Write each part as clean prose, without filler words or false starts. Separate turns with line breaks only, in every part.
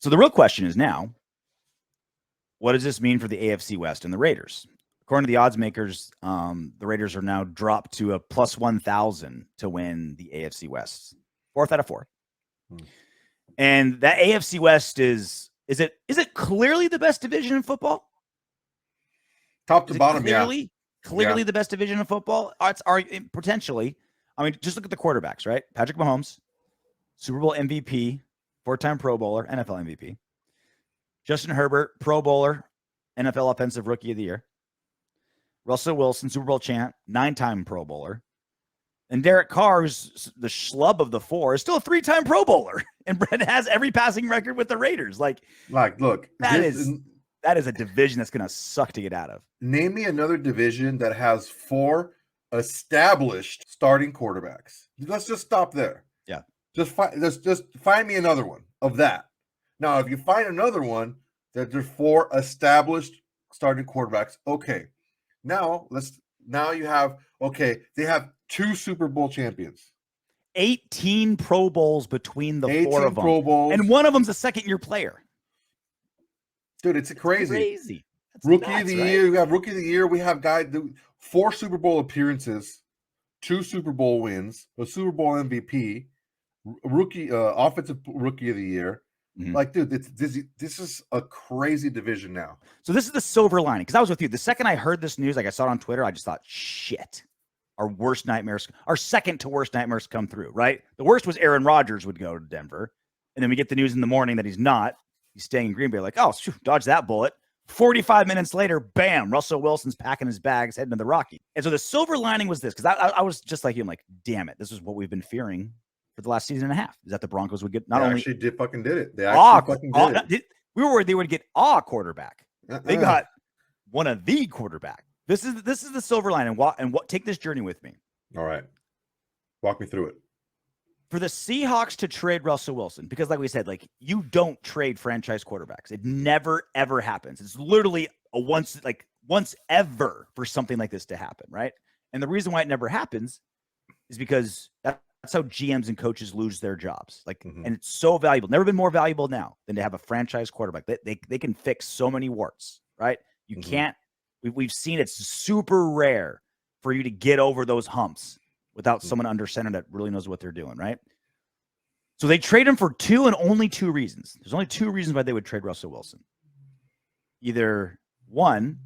So the real question is now, what does this mean for the AFC West and the Raiders? According to the odds makers, the Raiders are now dropped to a plus 1,000 to win the AFC West, 4th out of 4. And that AFC West is it clearly the best division in football?
Top to bottom,
clearly the best division in football. It's potentially. I mean, just look at the quarterbacks, right? Patrick Mahomes, Super Bowl MVP, 4-time Pro Bowler, NFL MVP. Justin Herbert, Pro Bowler, NFL Offensive Rookie of the Year. Russell Wilson, Super Bowl champ, 9-time Pro Bowler. And Derek Carr, who's the schlub of the 4, is still a 3-time Pro Bowler. And Brett has every passing record with the Raiders. Like
look,
that is a division that's going to suck to get out of.
Name me another division that has 4 established starting quarterbacks. Let's just stop there.
Yeah.
Just find me another one of that. Now, if you find another one that there's 4 established starting quarterbacks, okay. Now you have they have 2 Super Bowl champions.
18 Pro Bowls between the 4 of them.
Pro Bowls.
And one of them's a second-year player.
Dude, it's crazy.
That's
rookie
nuts,
of the
right?
year. We have rookie of the year. We have 4 Super Bowl appearances, 2 Super Bowl wins, a Super Bowl MVP, rookie offensive rookie of the year.
Mm-hmm.
Like, dude, this is a crazy division now.
So this is the silver lining, because I was with you. The second I heard this news, like I saw it on Twitter, I just thought, shit. Our second to worst nightmares come through, right? The worst was Aaron Rodgers would go to Denver. And then we get the news in the morning that he's not. He's staying in Green Bay. Like, oh, dodge that bullet. 45 minutes later, bam, Russell Wilson's packing his bags, heading to the Rockies. And so the silver lining was this, because I was just like him, like, damn it, this is what we've been fearing for the last season and a half, is that the Broncos would get
They actually did it. They actually did it.
We were worried they would get a quarterback. They got one of the quarterback. This is the silver lining. And take this journey with me.
All right. Walk me through it.
For the Seahawks to trade Russell Wilson, because like we said, like you don't trade franchise quarterbacks. It never, ever happens. It's literally a once ever for something like this to happen, right? And the reason why it never happens is because that's how GMs and coaches lose their jobs. Like, and it's so valuable. Never been more valuable now than to have a franchise quarterback. They can fix so many warts, right? You can't. We've seen it's super rare for you to get over those humps without someone under center that really knows what they're doing, right? So they trade him for 2 and only 2 reasons. There's only 2 reasons why they would trade Russell Wilson. Either 1,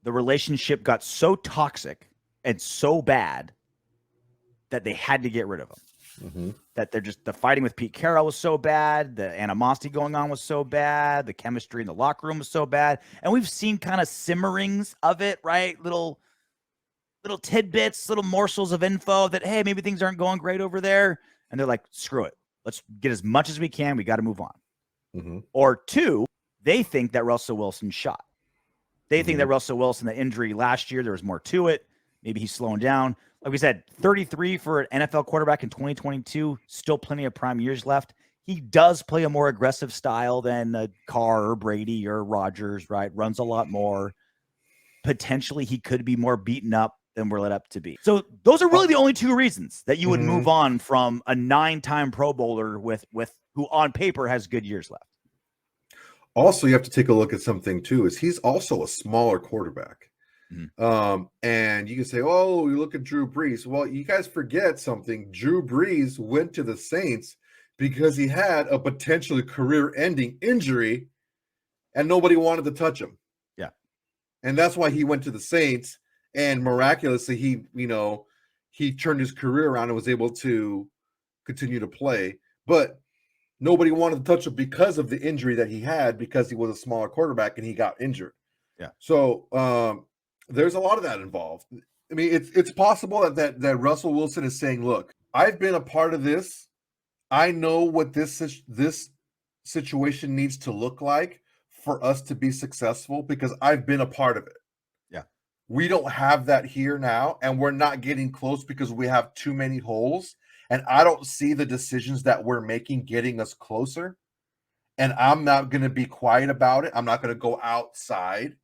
the relationship got so toxic and so bad that they had to get rid of him. That the fighting with Pete Carroll was so bad, the animosity going on was so bad, the chemistry in the locker room was so bad, and we've seen kind of simmerings of it, right? Little tidbits, little morsels of info that, hey, maybe things aren't going great over there, and they're like, screw it, let's get as much as we can, we got to move on. Or 2, they think that Russell Wilson shot. They think that Russell Wilson, the injury last year, there was more to it. Maybe he's slowing down. Like we said, 33 for an NFL quarterback in 2022, still plenty of prime years left. He does play a more aggressive style than Carr or Brady or Rodgers, right? Runs a lot more. Potentially, he could be more beaten up than we're let up to be. So those are really the only 2 reasons that you would move on from a 9-time Pro Bowler with who on paper has good years left.
Also, you have to take a look at something too, is he's also a smaller quarterback. And you can say, oh, you look at Drew Brees. Well, you guys forget something. Drew Brees went to the Saints because he had a potentially career-ending injury and nobody wanted to touch him.
Yeah.
And that's why he went to the Saints, and miraculously he turned his career around and was able to continue to play. But nobody wanted to touch him because of the injury that he had, because he was a smaller quarterback and he got injured.
Yeah.
So there's a lot of that involved. I mean, it's possible that Russell Wilson is saying, look, I've been a part of this. I know what this situation needs to look like for us to be successful because I've been a part of it.
Yeah.
We don't have that here now, and we're not getting close because we have too many holes. And I don't see the decisions that we're making getting us closer. And I'm not going to be quiet about it. I'm not going to go outside,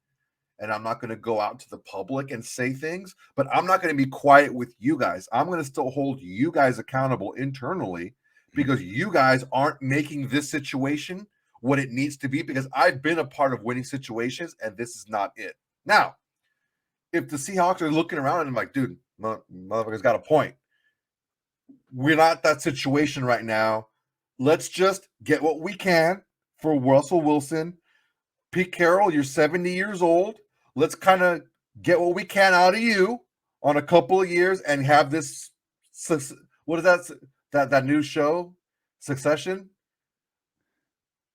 and I'm not going to go out to the public and say things, but I'm not going to be quiet with you guys. I'm going to still hold you guys accountable internally because you guys aren't making this situation what it needs to be, because I've been a part of winning situations and this is not it. Now, if the Seahawks are looking around and I'm like, dude, motherfucker's got a point. We're not that situation right now. Let's just get what we can for Russell Wilson. Pete Carroll, you're 70 years old. Let's kind of get what we can out of you on a couple of years and have this, what is that new show, Succession?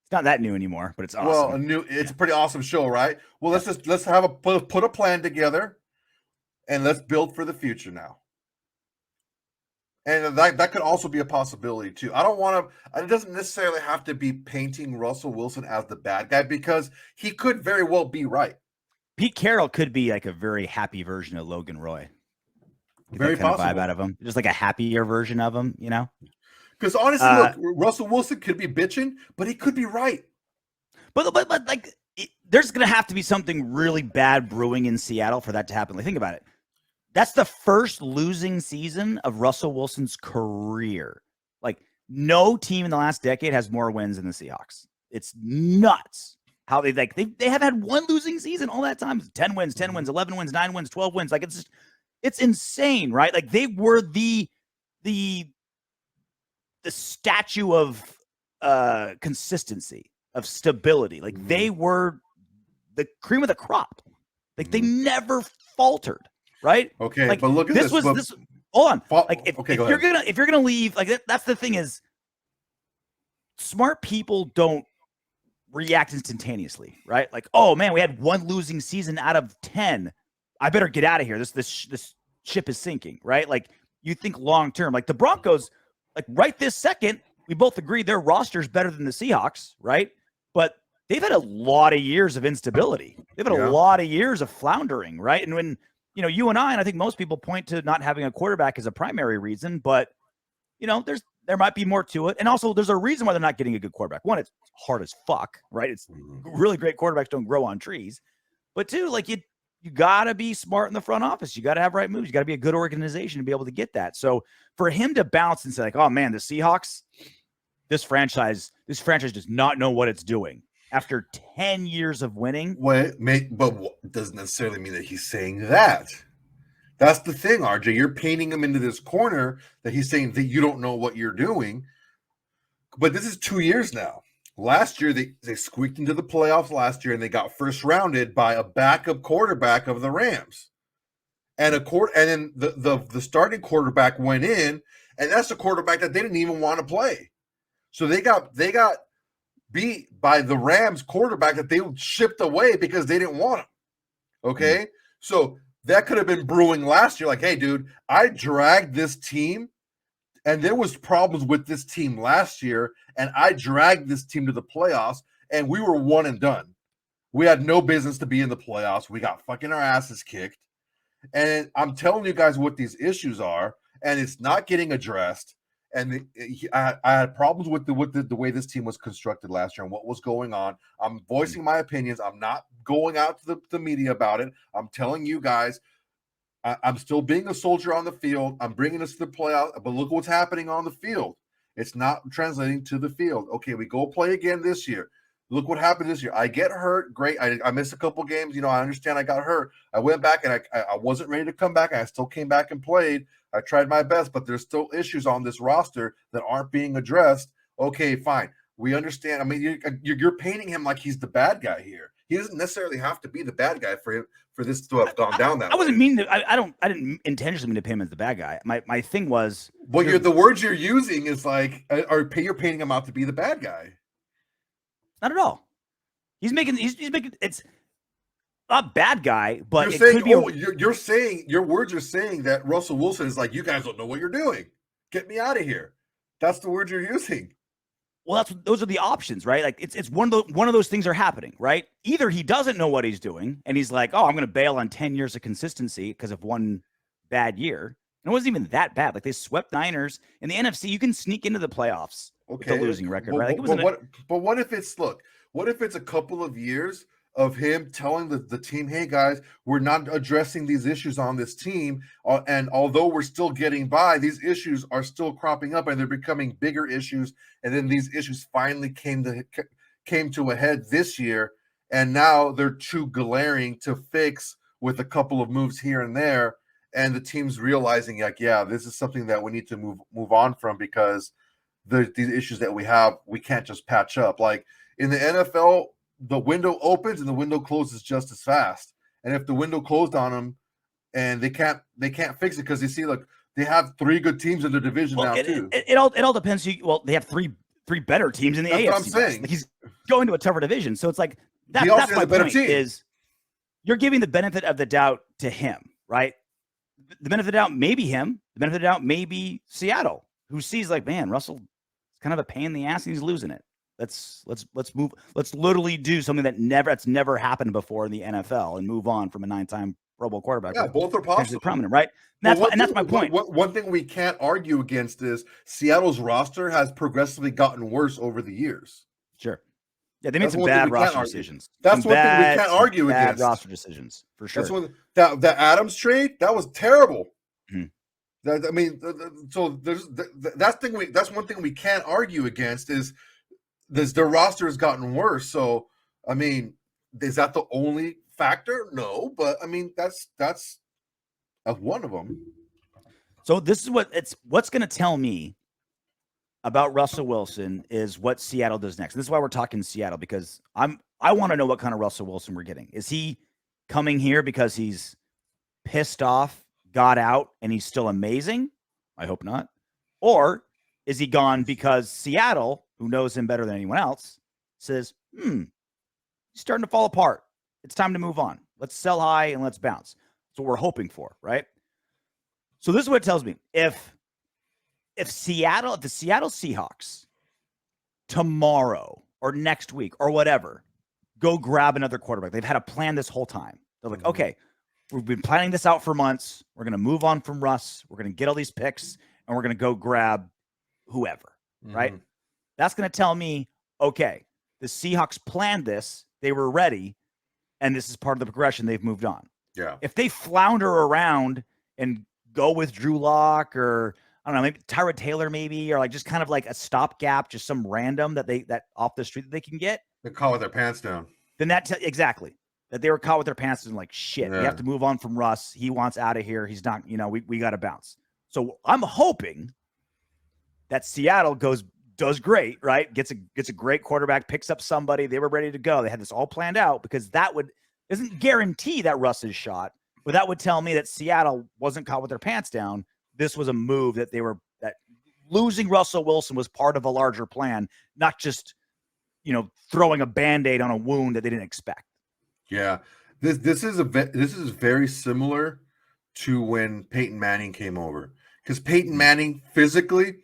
It's not that new anymore, but it's awesome.
Well, it's a pretty awesome show, right? Well, let's have put a plan together and let's build for the future now. And that could also be a possibility too. I don't want to. It doesn't necessarily have to be painting Russell Wilson as the bad guy, because he could very well be right.
Pete Carroll could be like a very happy version of Logan Roy.
Very
kind
possible.
of vibe out of him, just like a happier version of him, you know.
Because honestly, look, Russell Wilson could be bitching, but he could be right.
But like, there's gonna have to be something really bad brewing in Seattle for that to happen. Like, think about it. That's the first losing season of Russell Wilson's career. Like, no team in the last decade has more wins than the Seahawks. It's nuts how they have had one losing season all that time. 10 wins, 10 wins, 11 wins, 9 wins, 12 wins. Like, it's insane, right? Like, they were the statue of consistency, of stability. Like, they were the cream of the crop. Like, they never faltered. Right.
Okay.
Like,
but look at
this. Hold on. Like, if you're gonna leave, like, that's the thing is, smart people don't react instantaneously, right? Like, oh man, we had one losing season out of 10. I better get out of here. This ship is sinking, right? Like, you think long term. Like, the Broncos, like, right this second, we both agree their roster is better than the Seahawks, right? But they've had a lot of years of instability. They've had a lot of years of floundering, right? And when you and I think most people point to not having a quarterback as a primary reason, but there might be more to it. And also, there's a reason why they're not getting a good quarterback. One, it's hard as fuck, right? It's really great quarterbacks don't grow on trees. But two, like, you gotta be smart in the front office. You gotta have right moves. You gotta be a good organization to be able to get that. So for him to bounce and say, like, oh man, the Seahawks, this franchise does not know what it's doing. After 10 years of winning.
But doesn't necessarily mean that he's saying that. That's the thing, RJ. You're painting him into this corner that he's saying that you don't know what you're doing. But this is 2 years now. Last year, they squeaked into the playoffs last year, and they got first rounded by a backup quarterback of the Rams. And then the starting quarterback went in, and that's a quarterback that they didn't even want to play. So they got beat by the Rams quarterback that they shipped away because they didn't want him. Okay. So that could have been brewing last year. Like, hey, dude, I dragged this team and there was problems with this team last year. And I dragged this team to the playoffs and we were one and done. We had no business to be in the playoffs. We got fucking our asses kicked. And I'm telling you guys what these issues are, and it's not getting addressed. And I had problems with the way this team was constructed last year and what was going on. I'm voicing my opinions. I'm not going out to the media about it. I'm telling you guys, I'm still being a soldier on the field. I'm bringing us to the playoff, but look what's happening on the field. It's not translating to the field. Okay, we go play again this year. Look what happened this year. I get hurt. Great. I missed a couple games. I understand I got hurt. I went back and I wasn't ready to come back. I still came back and played. I tried my best, but there's still issues on this roster that aren't being addressed. Okay, fine. We understand. I mean, you're painting him like he's the bad guy here. He doesn't necessarily have to be the bad guy for this to have gone down that way.
I wasn't meaning to. I didn't intentionally mean to paint him as the bad guy. My thing was.
Well, the words you're using is like, you're painting him out to be the bad guy.
Not at all. He's making it's not bad guy, but
you're saying, you're saying your words are saying that Russell Wilson is like, you guys don't know what you're doing. Get me out of here. That's the word you're using.
Well, those are the options, right? Like it's one of those things are happening, right? Either he doesn't know what he's doing and he's like, oh, I'm going to bail on 10 years of consistency because of one bad year. And it wasn't even that bad. Like, they swept Niners in the NFC. You can sneak into the playoffs with a losing record, right? Like,
but what if it's a couple of years of him telling the team, hey guys, we're not addressing these issues on this team. And although we're still getting by, these issues are still cropping up and they're becoming bigger issues. And then these issues finally came to a head this year. And now they're too glaring to fix with a couple of moves here and there. And the team's realizing, like, yeah, this is something that we need to move on from, because these issues that we have, we can't just patch up. Like in the NFL, the window opens and the window closes just as fast. And if the window closed on them and they can't fix it because they see, like, they have 3 good teams in the division now too.
It all depends. They have three better teams in the AFC.
What I'm saying.
Like, he's going to a tougher division, so it's like that's my
better
point.
Team.
Is you're giving the benefit of the doubt to him, right? The benefit of the doubt may be him. The benefit of the doubt may be Seattle, who sees, like, man, Russell is kind of a pain in the ass and he's losing it. Let's move. Let's literally do something that's never happened before in the NFL and move on from a 9-time Pro Bowl quarterback.
Yeah, both are possible.
Prominent, right? And that's my point.
One thing we can't argue against is Seattle's roster has progressively gotten worse over the years.
Sure. Yeah, they made some bad roster decisions.
That's one thing we can't argue against.
Bad roster decisions, for sure.
That's the Adams trade, that was terrible.
Mm-hmm.
So that's one thing we can't argue against is their roster has gotten worse. So, I mean, is that the only factor? No, but I mean, that's one of them.
So this is what's going to tell me about Russell Wilson is what Seattle does next. And this is why we're talking Seattle, because I want to know what kind of Russell Wilson we're getting. Is he coming here because he's pissed off, got out, and he's still amazing? I hope not. Or is he gone because Seattle, who knows him better than anyone else, says, he's starting to fall apart. It's time to move on. Let's sell high and let's bounce. That's what we're hoping for, right? So this is what it tells me. If the Seattle Seahawks tomorrow or next week or whatever go grab another quarterback, they've had a plan this whole time. They're like, okay, we've been planning this out for months. We're going to move on from Russ. We're going to get all these picks and we're going to go grab whoever, right? That's going to tell me, okay, the Seahawks planned this. They were ready. And this is part of the progression. They've moved on.
Yeah.
If they flounder around and go with Drew Lock or, I don't know, maybe Tyrod Taylor, maybe, or like just kind of like a stopgap, just some random that off the street that they can get.
They're caught with their pants down.
Then exactly. That they were caught with their pants and like, shit, we have to move on from Russ. He wants out of here. He's not, we got to bounce. So I'm hoping that Seattle does great, right? Gets a great quarterback, picks up somebody. They were ready to go. They had this all planned out, because doesn't guarantee that Russ is shot, but that would tell me that Seattle wasn't caught with their pants down. This was a move that that losing Russell Wilson was part of a larger plan, not just, throwing a Band-Aid on a wound that they didn't expect.
Yeah. This is very similar to when Peyton Manning came over, because Peyton Manning physically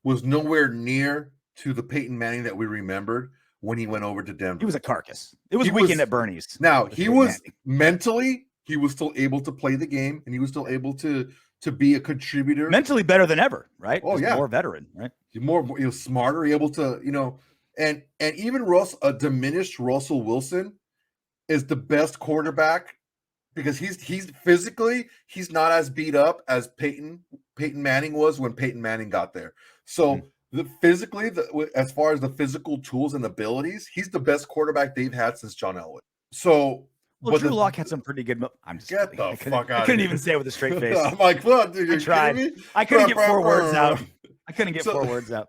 was nowhere near to the Peyton Manning that we remembered when he went over to Denver.
He was a carcass. It was Weekend at Bernie's.
Now, he was mentally, he was still able to play the game, and he was still able to be a contributor.
Mentally better than ever, right?
Oh, yeah.
More veteran, right?
He was smarter, able to, and even a diminished Russell Wilson is the best quarterback, because he's physically, he's not as beat up as Peyton Manning was when Peyton Manning got there. So as far as the physical tools and abilities, he's the best quarterback they've had since John Elway. So,
Drew Lock had some pretty good. I'm just
get
kidding.
the fuck out.
I couldn't even say it with a straight face.
I'm like, what? Dude,
I tried. I couldn't get 4 words out. I couldn't get 4 words out.